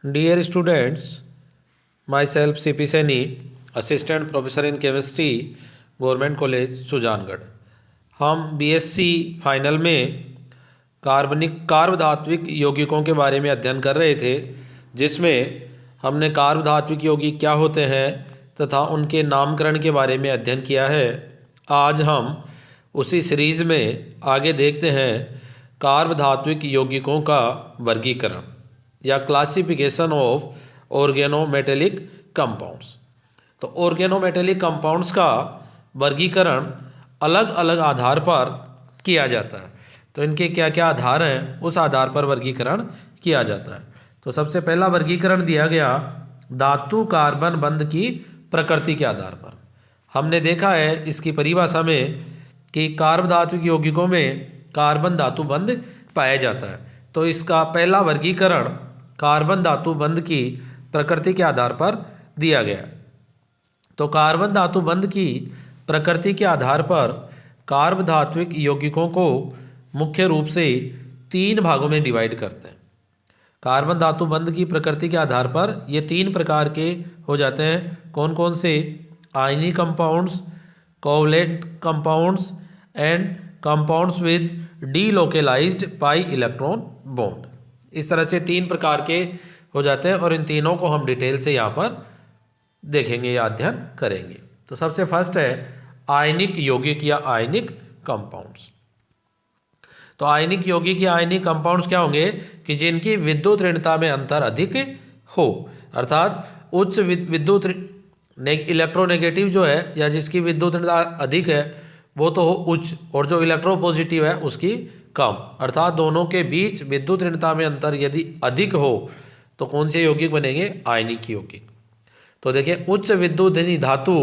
Dear students, myself CP Saini, Assistant Professor in Chemistry, Government College, Sujangarh. हम BSc final में कार्बधात्विक यौगिकों के बारे में अध्ययन कर रहे थे, जिसमें हमने कार्बधात्विक यौगिक क्या होते हैं तथा उनके नामकरण के बारे में अध्ययन किया है। आज हम उसी सीरीज़ में आगे देखते हैं कार्बधात्विक यौगिकों का वर्गीकरण या क्लासिफिकेशन ऑफ ऑर्गेनोमेटेलिक कंपाउंड्स। तो ऑर्गेनोमेटेलिक कंपाउंड्स का वर्गीकरण अलग अलग आधार पर किया जाता है। तो इनके क्या क्या आधार हैं, उस आधार पर वर्गीकरण किया जाता है। तो सबसे पहला वर्गीकरण दिया गया धातु कार्बन बंध की प्रकृति के आधार पर। हमने देखा है इसकी परिभाषा में कि कार्बधात्विक यौगिकों में कार्बन धातु बंध पाया जाता है। तो इसका पहला वर्गीकरण कार्बन धातु बंध की प्रकृति के आधार पर दिया गया। तो कार्बन धातु बंध की प्रकृति के आधार पर कार्बधात्विक यौगिकों को मुख्य रूप से 3 भागों में डिवाइड करते हैं। कार्बन धातु बंध की प्रकृति के आधार पर ये 3 प्रकार के हो जाते हैं। कौन कौन से? Ionic compounds, covalent compounds and compounds with delocalised pi electron bond. इस तरह से 3 प्रकार के हो जाते हैं और इन तीनों को हम डिटेल से यहाँ पर देखेंगे या अध्ययन करेंगे। तो सबसे फर्स्ट है आयनिक यौगिक या आयनिक कंपाउंड्स। तो आयनिक यौगिक या आयनिक कंपाउंड्स क्या होंगे कि जिनकी विद्युत ऋणता में अंतर अधिक हो, अर्थात उच्च विद्युत इलेक्ट्रोनेगेटिव जो है या जिसकी विद्युत ऋणता अधिक है वो तो हो उच्च, और जो इलेक्ट्रोपॉजिटिव है उसकी कम, अर्थात दोनों के बीच विद्युत ऋणता में अंतर यदि अधिक हो तो कौन से यौगिक बनेंगे? आयनिक यौगिक। तो देखिए उच्च विद्युत धनी धातु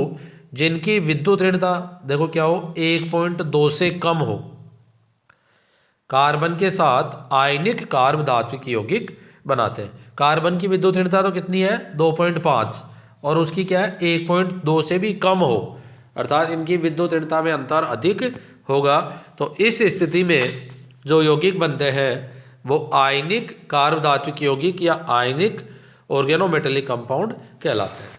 जिनकी विद्युत ऋणता देखो क्या हो, 1.2 से कम हो, कार्बन के साथ आयनिक कार्बधात्विक यौगिक बनाते हैं। कार्बन की विद्युत ऋणता तो कितनी है? 2.5, और उसकी क्या है? 1.2 से भी कम हो, अर्थात इनकी विद्युत ऋणता में अंतर अधिक होगा। तो इस स्थिति में जो यौगिक बनते हैं वो आयनिक कार्बधात्विक यौगिक या आयनिक ऑर्गेनोमेटेलिक कंपाउंड कहलाते हैं।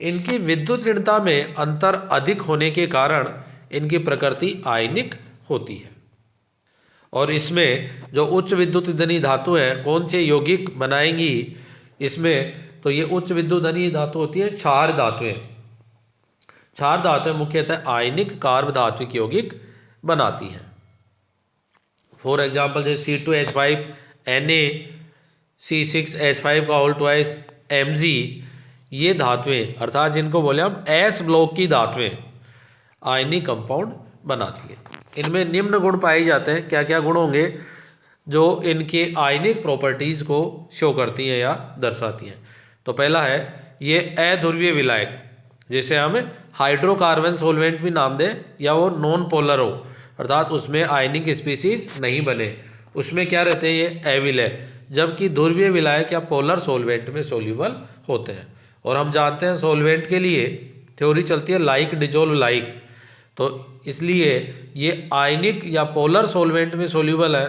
इनकी विद्युत ऋणता में अंतर अधिक होने के कारण इनकी प्रकृति आयनिक होती है। और इसमें जो उच्च विद्युत धनी धातु हैं कौन से यौगिक बनाएंगी इसमें? तो ये उच्च विद्युत धनी धातु होती है क्षार धातुएं। क्षार धातुएं मुख्यतः आयनिक कार्बधात्विक यौगिक बनाती हैं। फॉर एग्जाम्पल जैसे C2H5 Na, C6H5 का होल ट्वाइस Mg, ये धातुएं अर्थात जिनको बोले हम S ब्लॉक की धातुएं आयनिक कंपाउंड बनाती है। इनमें निम्न गुण पाए जाते हैं। क्या क्या गुण होंगे जो इनके आयनिक प्रॉपर्टीज़ को शो करती हैं या दर्शाती हैं? तो पहला है ये अध्रुवीय विलायक, जिसे हम हाइड्रोकार्बन सोलवेंट भी नाम दें, या वो नॉन पोलर हो, अर्थात उसमें आयनिक स्पीसीज नहीं बने, उसमें क्या रहते हैं? ये अविलय, जबकि ध्रुवीय विलायक या पोलर सोलवेंट में सोल्यूबल होते हैं। और हम जानते हैं सोलवेंट के लिए थ्योरी चलती है लाइक डिजोल्व लाइक, तो इसलिए ये आयनिक या पोलर सोलवेंट में सोल्यूबल है,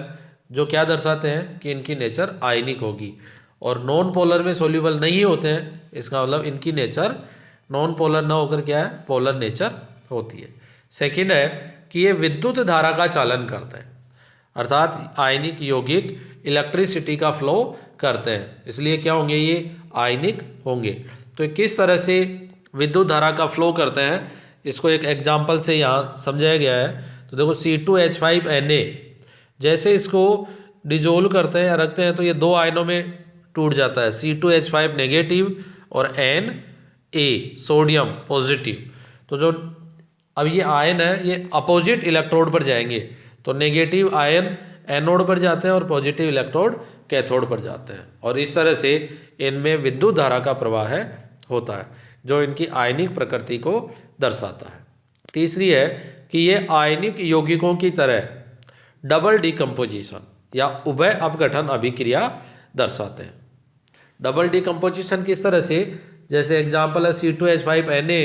जो क्या दर्शाते हैं कि इनकी नेचर आयनिक होगी। और नॉन पोलर में सोल्यूबल नहीं होते हैं, इसका मतलब इनकी नेचर नॉन पोलर ना होकर क्या है? पोलर नेचर होती है। सेकंड है कि ये विद्युत धारा का चालन करते हैं, अर्थात आयनिक यौगिक इलेक्ट्रिसिटी का फ्लो करते हैं, इसलिए क्या होंगे? ये आयनिक होंगे। तो किस तरह से विद्युत धारा का फ्लो करते हैं इसको एक एग्जाम्पल से यहाँ समझाया गया है। तो देखो C2H5Na, जैसे इसको डिजोल्व करते हैं या रखते हैं तो ये 2 आयनों में टूट जाता है, C2H5 नेगेटिव और Na सोडियम पॉजिटिव। तो जो अब ये आयन है ये अपोजिट इलेक्ट्रोड पर जाएंगे, तो नेगेटिव आयन एनोड पर जाते हैं और पॉजिटिव इलेक्ट्रोड कैथोड पर जाते हैं, और इस तरह से इनमें विद्युत धारा का प्रवाह होता है जो इनकी आयनिक प्रकृति को दर्शाता है। तीसरी है कि ये आयनिक यौगिकों की तरह डबल डिकम्पोजिशन या उभय अपघटन अभिक्रिया दर्शाते हैं। डबल डिकम्पोजिशन किस तरह से? जैसे एग्जाम्पल है C2H5Na,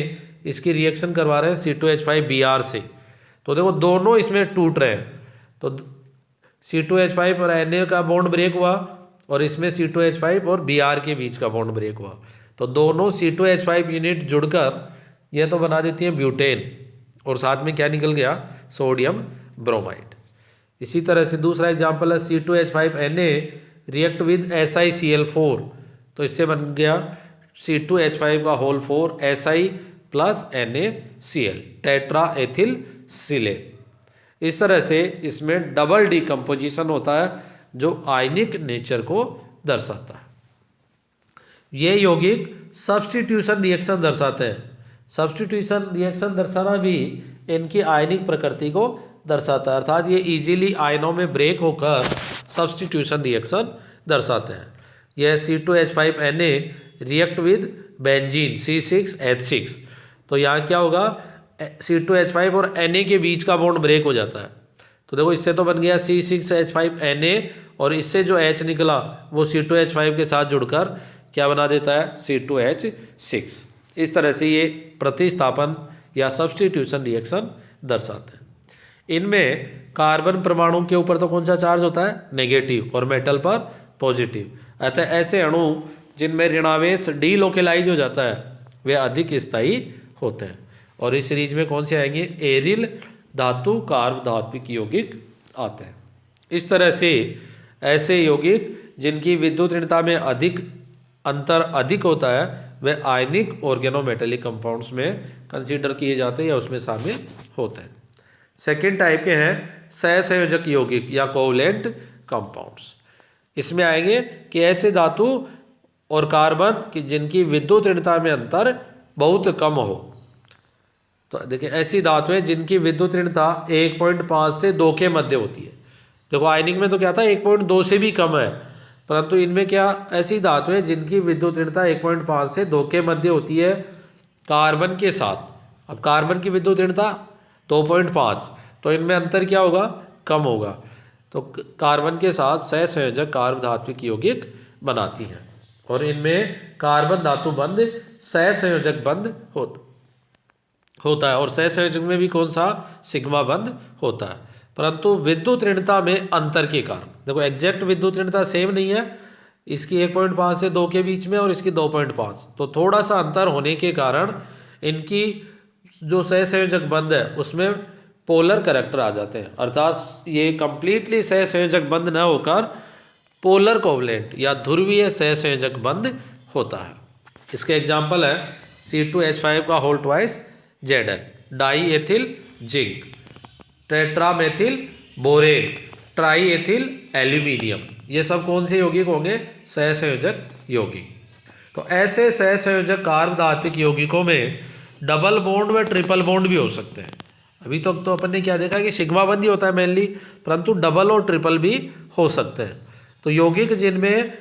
इसकी रिएक्शन करवा रहे हैं C2H5Br से, तो देखो दोनों इसमें टूट रहे हैं, तो C2H5 और Na का बॉन्ड ब्रेक हुआ, और इसमें C2H5 और Br के बीच का बॉन्ड ब्रेक हुआ, तो दोनों C2H5 यूनिट जुड़कर यह तो बना देती हैं ब्यूटेन, और साथ में क्या निकल गया, सोडियम ब्रोमाइड। इसी तरह से दूसरा एग्जांपल है C2H5Na रिएक्ट विद SiCl4, तो इससे बन गया C2H5 का whole 4 Si plus NaCl, tetra ethyl silicate. इस तरह से इसमें डबल डिकम्पोजिशन होता है जो आयनिक नेचर को दर्शाता है। ये यौगिक सब्स्टिट्यूशन रिएक्शन दर्शाते हैं। सब्स्टिट्यूशन रिएक्शन दर्शाना भी इनकी आयनिक प्रकृति को दर्शाता है, अर्थात ये इजीली आयनों में ब्रेक होकर सब्स्टिट्यूशन रिएक्शन दर्शाते हैं। यह C2H5Na react with benzene C6H6, तो यहाँ क्या होगा, C2H5 और Na के बीच का बॉन्ड ब्रेक हो जाता है। तो देखो इससे तो बन गया C6H5Na, और इससे जो H निकला वो C2H5 के साथ जुड़कर क्या बना देता है, C2H6। इस तरह से ये प्रतिस्थापन या सब्स्टिट्यूशन रिएक्शन दर्शाते हैं। इनमें कार्बन परमाणु के ऊपर तो कौन सा चार्ज होता है, नेगेटिव, और मेटल पर पॉजिटिव। अतः ऐसे अणु जिनमें ऋणावेश डीलोकेलाइज हो जाता है वे अधिक स्थायी होते हैं, और इस सीरीज में कौन से आएंगे, एरिल धातु कार्ब धात्विक यौगिक आते हैं। इस तरह से ऐसे यौगिक जिनकी विद्युत ऋणता में अंतर अधिक होता है वे आयनिक ऑर्गेनोमेटेलिक कंपाउंड्स में कंसीडर किए जाते हैं या उसमें शामिल होते हैं। सेकेंड टाइप के हैं सहसंयोजक यौगिक या कोवलेंट कंपाउंड्स। इसमें आएंगे कि ऐसे धातु और कार्बन की जिनकी विद्युत ऋणता में अंतर बहुत कम हो। तो देखिए ऐसी धातुएं जिनकी विद्युत ऋणता 1.5 से 2 के मध्य होती है। देखो आयनिक में तो क्या था, 1.2 से भी कम है, परंतु इनमें क्या, ऐसी धातुएं जिनकी विद्युत ऋणता 1.5 से 2 के मध्य होती है कार्बन के साथ। अब कार्बन की विद्युत ऋणता 2.5, तो इनमें अंतर क्या होगा, कम होगा, तो कार्बन के साथ सहसंयोजक कार्ब धात्विक यौगिक बनाती हैं, और इनमें कार्बन धातु बंध सहसंयोजक बंध होता है, और सहसंयोजक में भी कौन सा, सिग्मा बंध होता है। परंतु विद्युत ऋणता में अंतर के कारण, देखो एग्जैक्ट विद्युत ऋणता सेम नहीं है, इसकी 1.5 से 2 के बीच में और इसकी 2.5, तो थोड़ा सा अंतर होने के कारण इनकी जो सहसंयोजक बंध है उसमें पोलर कैरेक्टर आ जाते हैं, अर्थात ये कंप्लीटली सहसंयोजक बंध न होकर पोलर कोवलेंट या ध्रुवीय सहसंयोजक बंध होता है। इसके एग्जाम्पल है C2H5 का whole twice Zn, di ethyl zinc, tetramethyl borane, tri ethyl aluminium, ये सब कौन से यौगिक होंगे, सहसंयोजक यौगिक। तो ऐसे सहसंयोजक कार्ब धात्विक यौगिकों में डबल बॉन्ड व ट्रिपल बॉन्ड भी हो सकते हैं। अभी तक तो अपन ने क्या देखा कि सिग्मा बंध ही होता है मेनली, परंतु डबल और ट्रिपल भी हो सकते हैं। तो यौगिक जिनमें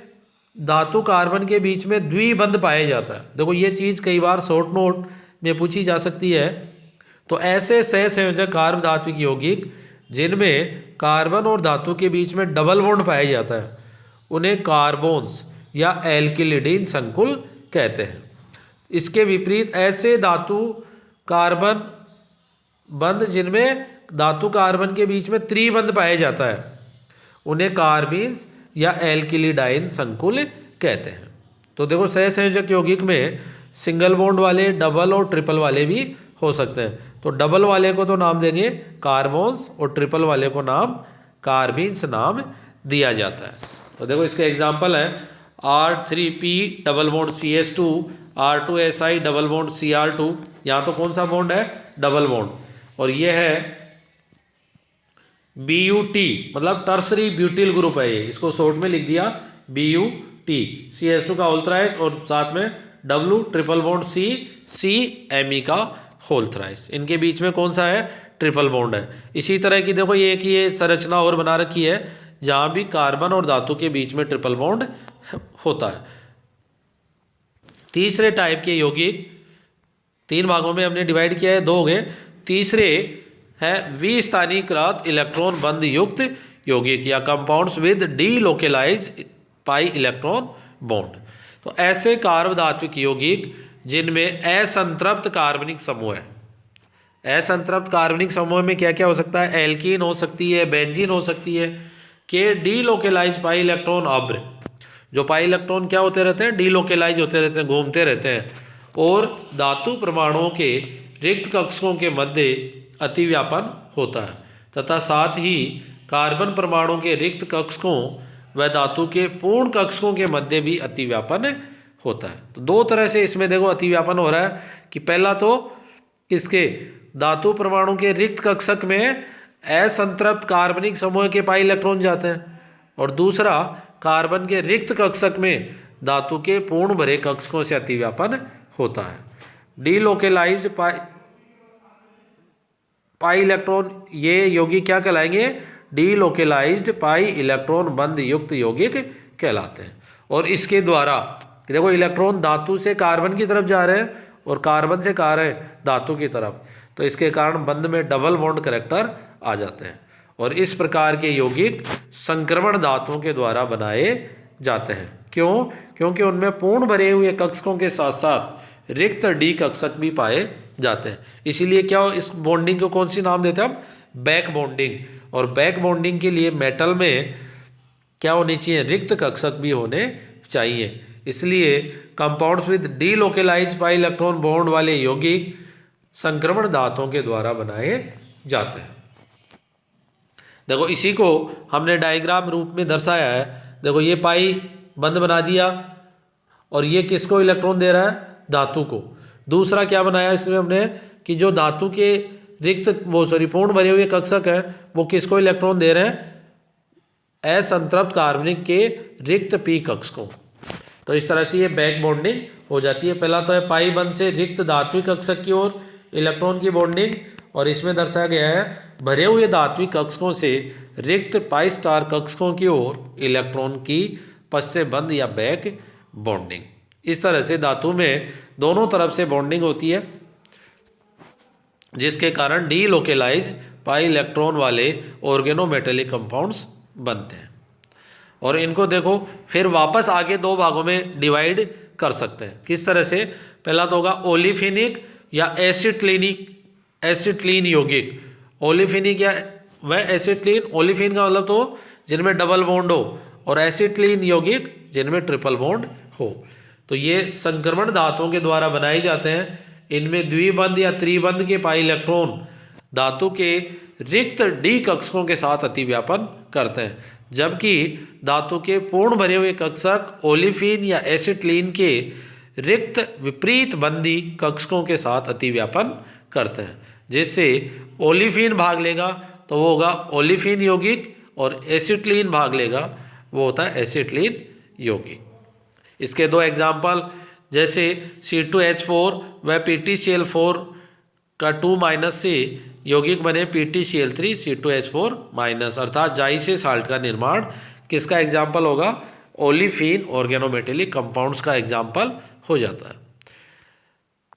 धातु कार्बन के बीच में द्विबंध पाया जाता है, देखो ये चीज़ कई बार शॉर्ट नोट में पूछी जा सकती है। तो ऐसे सहसंयोजक कार्ब धात्विक यौगिक जिनमें कार्बन और धातु के बीच में डबल बॉन्ड पाया जाता है उन्हें कार्बोन्स या एल्किलिडीन संकुल कहते हैं। इसके विपरीत ऐसे धातु कार्बन बंध जिनमें धातु कार्बन के बीच में त्रिबंध पाया जाता है उन्हें कार्बीन्स या एल्किलिडाइन संकुल कहते हैं। तो देखो सहसंयोजक यौगिक में सिंगल बॉन्ड वाले, डबल और ट्रिपल वाले भी हो सकते हैं। तो डबल वाले को तो नाम देंगे कार्बोन्स और ट्रिपल वाले को नाम कार्बीन्स नाम दिया जाता है। तो देखो इसके एग्जाम्पल है R3P double bond CH2, R2SI double bond Cr2, यहाँ तो कौन सा बॉन्ड है, डबल बॉन्ड, और ये है BUT मतलब टर्सरी ब्यूटिल ग्रुप है, ये इसको शॉर्ट में लिख दिया BUT, CH2 का होल थ्राइस और साथ में W ट्रिपल बॉन्ड CMe का होल थ्राइस, इनके बीच में कौन सा है, ट्रिपल बॉन्ड है। इसी तरह की देखो ये एक ये संरचना और बना रखी है जहाँ भी कार्बन और धातु के बीच में ट्रिपल बॉन्ड होता है। तीसरे टाइप के यौगिक 3 भागों में हमने डिवाइड किया है, 2 हो गए। तीसरे है विस्थानीकृत इलेक्ट्रॉन बंध युक्त यौगिक या compounds with delocalise pi electron bond. तो ऐसे कार्ब धात्विक यौगिक जिनमें असंतृप्त कार्बनिक समूह है। असंतृप्त कार्बनिक समूह में क्या क्या हो सकता है, एल्कीन हो सकती है, बेंजीन हो सकती है, के डीलोकेलाइज पाई इलेक्ट्रॉन अभ्र जो पाई इलेक्ट्रॉन क्या होते रहते हैं, डीलोकेलाइज होते रहते हैं, घूमते रहते हैं, और धातु परमाणुओं के रिक्त कक्षकों के मध्य अतिव्यापन होता है, तथा साथ ही कार्बन परमाणु के रिक्त कक्षकों व धातु के पूर्ण कक्षकों के मध्य भी अतिव्यापन होता है। तो दो तरह से इसमें देखो अतिव्यापन हो रहा है कि पहला तो किसके, धातु परमाणु के रिक्त कक्षक में असंतृप्त कार्बनिक समूह के पाई इलेक्ट्रॉन जाते हैं, और दूसरा कार्बन के रिक्त कक्षक में धातु के पूर्ण भरे कक्षकों से अतिव्यापन होता है। डीलोकेलाइज्ड पाई इलेक्ट्रॉन, ये यौगिक क्या कहलाएंगे, डीलोकेलाइज्ड पाई इलेक्ट्रॉन बंध युक्त यौगिक कहलाते हैं। और इसके द्वारा देखो इलेक्ट्रॉन धातु से कार्बन की तरफ जा रहे हैं और कार्बन से कहा रहे हैं धातु की तरफ, तो इसके कारण बंध में डबल बॉन्ड करैक्टर आ जाते हैं, और इस प्रकार के यौगिक संक्रमण धातुओं के द्वारा बनाए जाते हैं। क्यों? क्योंकि उनमें पूर्ण भरे हुए कक्षकों के साथ साथ रिक्त डी कक्षक भी पाए जाते हैं। इसीलिए क्या हो, इस बॉन्डिंग को कौन सी नाम देते हैं हम, बैक बॉन्डिंग। और बैक बॉन्डिंग के लिए मेटल में क्या होनी चाहिए, रिक्त कक्षक भी होने चाहिए। इसलिए compounds with delocalised pi electron bond वाले यौगिक संक्रमण धातुओं के द्वारा बनाए जाते हैं। देखो इसी को हमने डायग्राम रूप में दर्शाया है। देखो ये पाई बंद बना दिया, और ये किसको इलेक्ट्रॉन दे रहा है, धातु को। दूसरा क्या बनाया इसमें हमने कि जो धातु के रिक्त पूर्ण भरे हुए कक्षक है वो किसको इलेक्ट्रॉन दे रहे हैं, असंतृप्त कार्बनिक के रिक्त पी कक्षकों। तो इस तरह से ये बैक बॉन्डिंग हो जाती है। पहला तो है पाई बंध से रिक्त धात्विक कक्षक की ओर इलेक्ट्रॉन की बॉन्डिंग, और इसमें दर्शाया गया है भरे हुए धात्विक कक्षकों से रिक्त पाई स्टार कक्षकों की ओर इलेक्ट्रॉन की पश्च बंध या बैक बॉन्डिंग। इस तरह से धातु में दोनों तरफ से बॉन्डिंग होती है, जिसके कारण डीलोकेलाइज पाई इलेक्ट्रॉन वाले ऑर्गेनोमेटेलिक कंपाउंड्स बनते हैं। और इनको देखो फिर वापस आगे दो भागों में डिवाइड कर सकते हैं। किस तरह से, पहला तो होगा ओलिफिनिक या एसिटिलीन यौगिक। ओलिफिनिक या वह एसिटिलीन, ओलिफिन का मतलब तो जिनमें डबल बॉन्ड हो, और एसिटिलीन यौगिक जिनमें ट्रिपल बॉन्ड हो। तो ये संक्रमण धातुओं के द्वारा बनाए जाते हैं। इनमें द्विबंध या त्रिबंध के पाई इलेक्ट्रॉन धातु के रिक्त डी कक्षकों के साथ अतिव्यापन करते हैं, जबकि धातु के पूर्ण भरे हुए कक्षक ओलिफिन या एसिटिलीन के रिक्त विपरीत बंधी कक्षकों के साथ अतिव्यापन करते हैं। जिससे ओलिफिन भाग लेगा तो वो होगा ओलिफिन यौगिक, और एसिटिलीन भाग लेगा वो होता है एसिटिलीन यौगिक। इसके दो एग्जाम्पल, जैसे C2H4 व PtCl4 का 2- से यौगिक बने PtCl3 C2H4-, अर्थात जाई से साल्ट का निर्माण किसका एग्जाम्पल होगा, ओलिफिन ऑर्गेनोमेटेलिक कंपाउंड्स का एग्जाम्पल हो जाता है।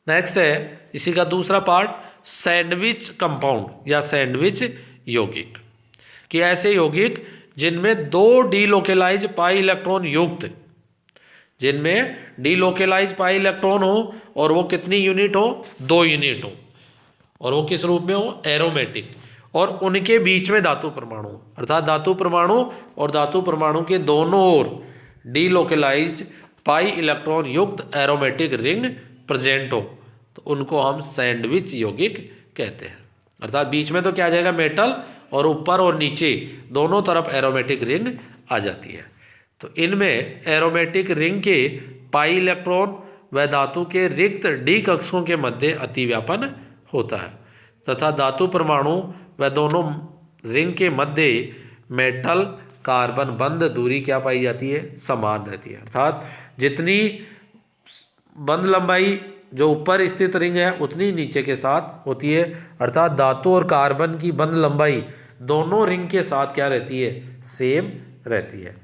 नेक्स्ट है इसी का दूसरा पार्ट, सैंडविच कंपाउंड या सैंडविच यौगिक, कि ऐसे यौगिक जिनमें दो डीलोकेलाइज पाई इलेक्ट्रॉन युक्त, जिनमें डीलोकेलाइज पाई इलेक्ट्रॉन हो और वो कितनी यूनिट हो, 2 यूनिट हो, और वो किस रूप में हो, एरोमेटिक, और उनके बीच में धातु परमाणु, अर्थात धातु परमाणु और धातु परमाणु के दोनों ओर डीलोकेलाइज्ड पाई इलेक्ट्रॉन युक्त एरोमेटिक रिंग प्रेजेंट हो, तो उनको हम सैंडविच यौगिक कहते हैं। अर्थात बीच में तो क्या आ जाएगा, मेटल, और ऊपर और नीचे दोनों तरफ एरोमेटिक रिंग आ जाती है। तो इनमें एरोमेटिक रिंग के पाई इलेक्ट्रॉन व धातु के रिक्त डी कक्षकों के मध्य अतिव्यापन होता है, तथा धातु परमाणु व दोनों रिंग के मध्य मेटल कार्बन बंध दूरी क्या पाई जाती है, समान रहती है। अर्थात जितनी बंध लंबाई जो ऊपर स्थित रिंग है उतनी नीचे के साथ होती है, अर्थात धातु और कार्बन की बंध लंबाई दोनों रिंग के साथ क्या रहती है, सेम रहती है।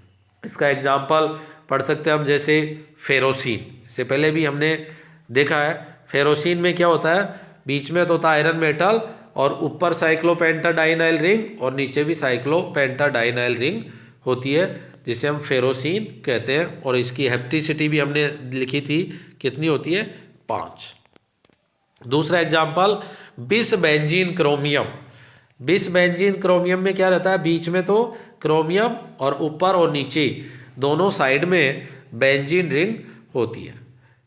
इसका एग्जाम्पल पढ़ सकते हैं हम, जैसे फेरोसिन, इससे पहले भी हमने देखा है। फेरोसिन में क्या होता है, बीच में तो होता है आयरन मेटल, और ऊपर साइक्लोपेंटाडाइनाइल रिंग और नीचे भी साइक्लोपेंटाडाइनाइल रिंग होती है, जिसे हम फेरोसिन कहते हैं। और इसकी हेप्टिसिटी भी हमने लिखी थी, कितनी होती है, 5। दूसरा एग्जाम्पल बिसबेंजीन क्रोमियम। बिसबेंजीन क्रोमियम में क्या रहता है, बीच में तो क्रोमियम और ऊपर और नीचे दोनों साइड में बेंजीन रिंग होती है।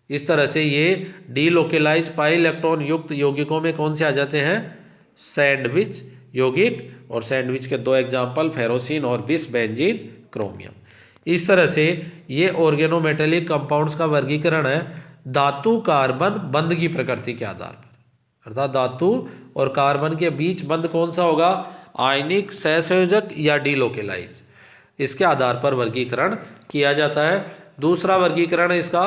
इस तरह से ये डीलोकेलाइज पाई इलेक्ट्रॉन युक्त यौगिकों में कौन से आ जाते हैं? सैंडविच यौगिक, और सैंडविच के दो एग्जाम्पल फेरोसिन और बिस बेंजीन क्रोमियम। इस तरह से ये ऑर्गेनोमेटेलिक कंपाउंड्स का वर्गीकरण है धातु कार्बन बंध की प्रकृति के आधार पर, अर्थात धातु और कार्बन के बीच बंध कौन सा होगा? आयनिक, सहसंयोजक या डीलोकेलाइज, इसके आधार पर वर्गीकरण किया जाता है। दूसरा वर्गीकरण है इसका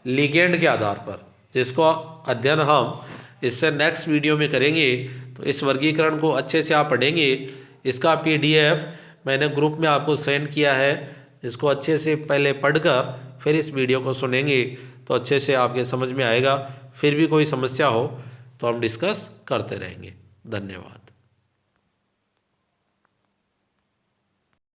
लिगेंड के आधार पर, जिसको अध्ययन हम इससे नेक्स्ट वीडियो में करेंगे। तो इस वर्गीकरण को अच्छे से आप पढ़ेंगे। इसका PDF मैंने ग्रुप में आपको सेंड किया है, इसको अच्छे से पहले पढ़कर फिर इस वीडियो को सुनेंगे तो अच्छे से आपके समझ में आएगा। फिर भी कोई समस्या हो तो हम डिस्कस करते रहेंगे। धन्यवाद।